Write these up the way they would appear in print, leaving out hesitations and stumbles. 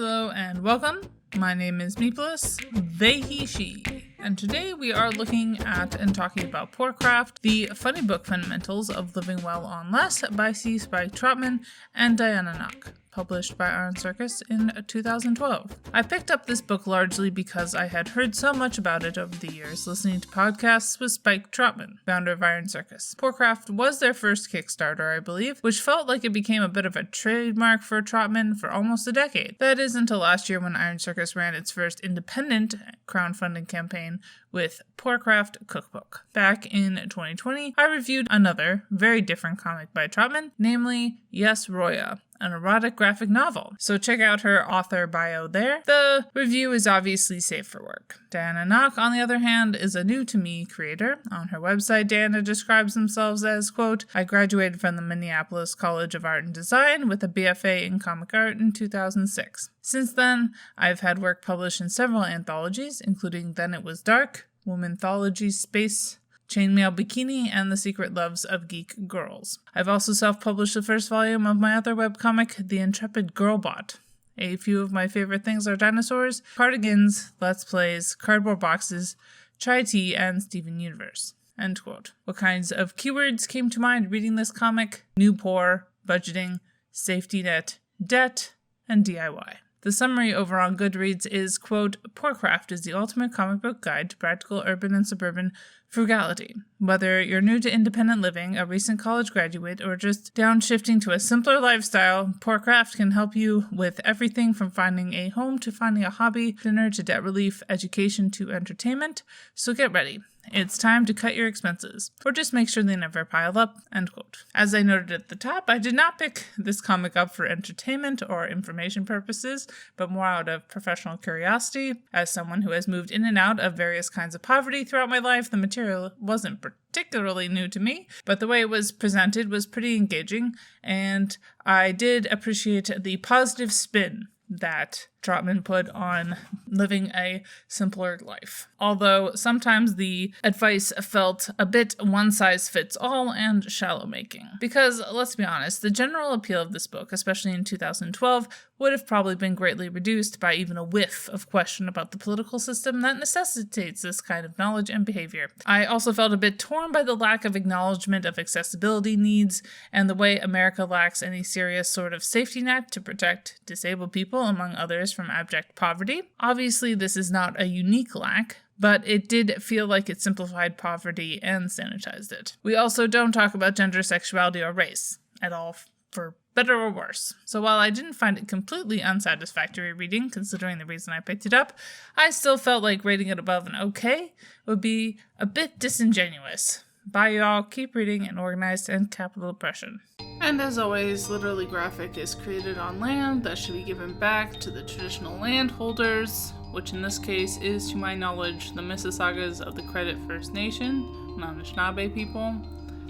Hello and welcome. My name is Meepless, they, he, she, and today we are looking at and talking about Poorcraft, the Funnybook Fundamentals of Living Well on Less by Trotman and Diana Nock, published by Iron Circus in 2012. I picked up this book largely because I had heard so much about it over the years listening to podcasts with Spike Trotman, founder of Iron Circus. Poorcraft was their first Kickstarter, I believe, which felt like it became a bit of a trademark for Trotman for almost a decade. That is until last year when Iron Circus ran its first independent crowdfunding campaign with Poorcraft Cookbook. Back in 2020, I reviewed another, very different comic by Trotman, namely Yes, Roya, an erotic graphic novel. So check out her author bio there. The review is obviously safe for work. Diana Nock, on the other hand, is a new-to-me creator. On her website, Diana describes themselves as, quote, I graduated from the Minneapolis College of Art and Design with a BFA in comic art in 2006. Since then, I've had work published in several anthologies, including Then It Was Dark, Womanthology Space, Chainmail Bikini, and The Secret Loves of Geek Girls. I've also self-published the first volume of my other webcomic, The Intrepid Girlbot. A few of my favorite things are dinosaurs, cardigans, let's plays, cardboard boxes, chai tea, and Steven Universe. End quote. What kinds of keywords came to mind reading this comic? New poor, budgeting, safety net, debt, and DIY. The summary over on Goodreads is, quote, Poorcraft is the ultimate comic book guide to practical urban and suburban frugality. Whether you're new to independent living, a recent college graduate, or just downshifting to a simpler lifestyle, Poorcraft can help you with everything from finding a home to finding a hobby, dinner to debt relief, education to entertainment. So get ready. It's time to cut your expenses, or just make sure they never pile up, end quote. As I noted at the top, I did not pick this comic up for entertainment or information purposes, but more out of professional curiosity. As someone who has moved in and out of various kinds of poverty throughout my life, the material wasn't particularly new to me, but the way it was presented was pretty engaging, and I did appreciate the positive spin that Trotman put on living a simpler life. Although sometimes the advice felt a bit one-size-fits-all and shallow-making. Because, let's be honest, the general appeal of this book, especially in 2012, would have probably been greatly reduced by even a whiff of question about the political system that necessitates this kind of knowledge and behavior. I also felt a bit torn by the lack of acknowledgement of accessibility needs and the way America lacks any serious sort of safety net to protect disabled people, among others, from abject poverty. Obviously, this is not a unique lack, but it did feel like it simplified poverty and sanitized it. We also don't talk about gender, sexuality, or race at all, for better or worse. So while I didn't find it completely unsatisfactory reading, considering the reason I picked it up, I still felt like rating it above an okay would be a bit disingenuous. Bye y'all, keep reading in organized and capital oppression. And as always, Literally Graphic is created on land that should be given back to the traditional landholders, which in this case is, to my knowledge, the Mississaugas of the Credit First Nation, Anishinaabe people,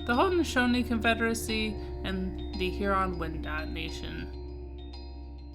the Haudenosaunee Confederacy, and the Huron-Wendat Nation.